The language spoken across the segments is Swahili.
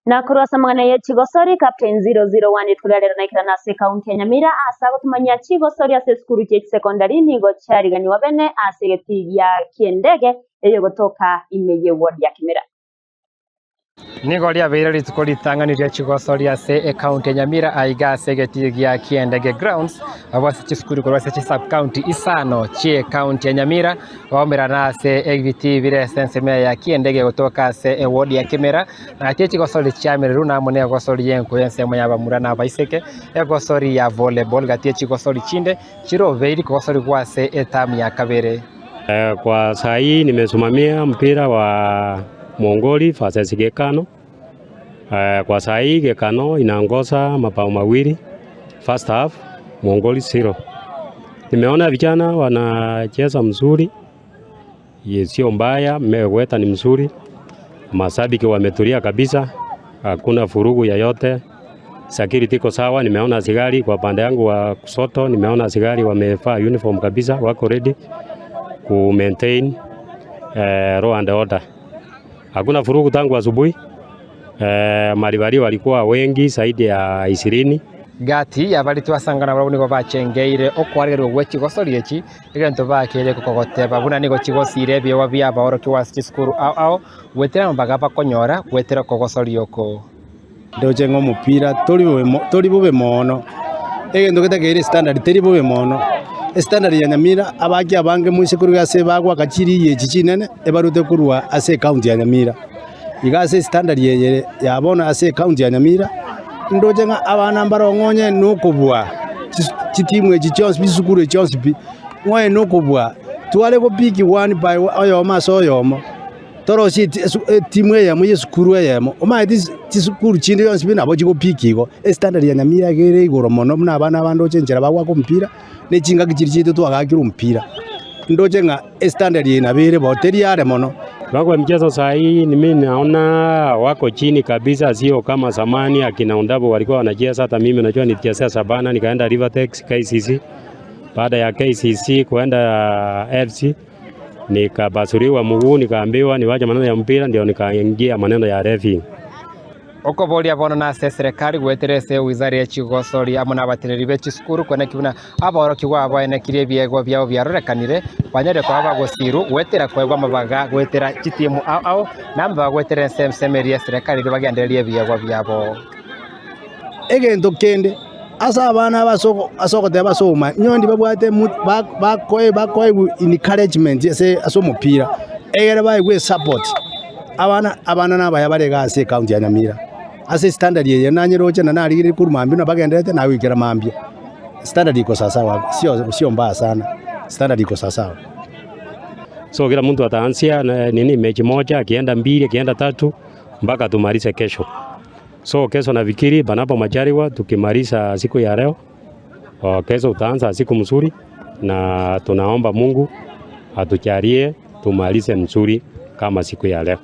Na kurwasa mangana ya chigosori Captain 001 tulelera na ikirana ase kaunti ya Nyamira asa gutumanya chigosori ase skuru cha secondary nigo charigani wabene ase geti ya kiendege eyo gotoka imeye ward ya Kimera. Nigo lia beira ritukoritang'aniria chigosori ase kaunti ya Nyamira aiga ase geti ya kiendege grounds abase chiskuru korwase sub county isano chie kaunti ya Nyamira waomera na ase egiti bire senseme ya kiendege gotoka ase ward ya Kimera na chigosori chiamere runa mone gosori yenko yensemo ya bamura na baiseke gosori ya volleyball gatie chigosori chinde chiro beiri gosori kwase etamu ya kabere. Kwa saa hii nimesimamia mpira wa Mongoli versus Gekano. Kwa saa hii Gekano inaongoza mabao mawili first half, Mongoli 0. Nimeona vijana wanacheza mzuri, sio mbaya, mmeweta ni mzuri. Mashabiki wametulia kabisa, hakuna furugu yoyote. Security iko sawa, nimeona askari kwa pande yangu wa kusoto, nimeona askari wamevaa uniform kabisa, wako ready ku maintain law and order. Hakuna furugu tangu asubuhi. Maribari walikuwa wengi zaidi ya 20. Gati abari twasangana barabuni go bacengeire okwargerwa gwechi gosori eki egento bakere kokogoteba buna nigo chigosire byo bya baoro kiwasi skuru ao wetera mbaga bakonyora wetera kogosori oko ndoje ngo mupira tori bobe mono egento getegere standard teri bobe mono standard ya Nyamira abaki abange munsi kuri gase bagwa kachiri yechi chinene ebarute kurwa ase county ya Nyamira igase standard yeye yabona ase county ya Nyamira ndoje nga abana mbarongonye nokubwa chitimwe chichonse bisukuru chonse bi ngoye nokubwa tuale ko piki 1 by oyo maso oyomo toro si timwe ya muye sukuru yemo oma tisukuru chinde yonse binabo chiko piki go standard ya Nyamira gere igoro mono mna abana abando chenjera bagwa ko mpira nechinga kichiri chitu twagakira mpira ndoje nga standard ina bere boteri yare mono Wako mchezo saa hii mimi naona wako chini kabisa, sio kama zamani akina Undabo walikuwa wanacheza. Hata mimi najua nilichezea Sabana nikaenda Rivertex KCC, baada ya KCC kuenda FC nikabasuriwa mguu, nikaambiwa niwache maneno ya mpira, ndio nikaingia maneno ya referee. Oko boli abono na serikali gweterese wizara ya chigosori amuna abatereri be chiskuru kwene kibuna aboro kigwa abane kirie biego byao byarorekanire banyere kwa bagosiru gwetera kwegwa mabaga gwetera chitimu ao namba gwetera semsemeria serikali bagenderie biego byabo egento kende asa abana basoko te basoma nyondi babwate bakoye encouragement ese asomupira egere bayigwe support abana nabaya barega ase county ya Nyamira ase standard ye nanyiroche na nari kurumambi na bagenderete na wikira mambia standard iko sawa, sio mbaya sana, standard iko sawa. So kila mtu ataanzia nini mechi moja, akienda 2, akienda 3 mpaka tumalize kesho. So kesho nafikiri panapo majaliwa tukimaliza siku ya leo, kesho utaanza siku mzuri na tunaomba Mungu atujalie tumalize mzuri kama siku ya leo.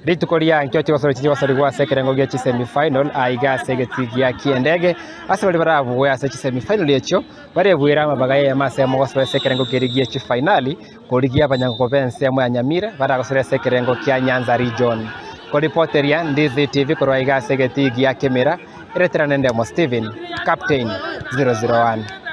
Ritukoria nkyo chigosori gwa sekerengo gya semi final aiga segeti ya kiendege ase bali barabu ya semi final yecho barebwira mabaga ya mase mogosore sekerengo gya finali koligia abanyango bense ya Nyamira baragosore sekerengo kya Nyanza region ko reporteria Ndizi TV ko aiga segeti ya Kimera eretra nende mo Steven Captain 001.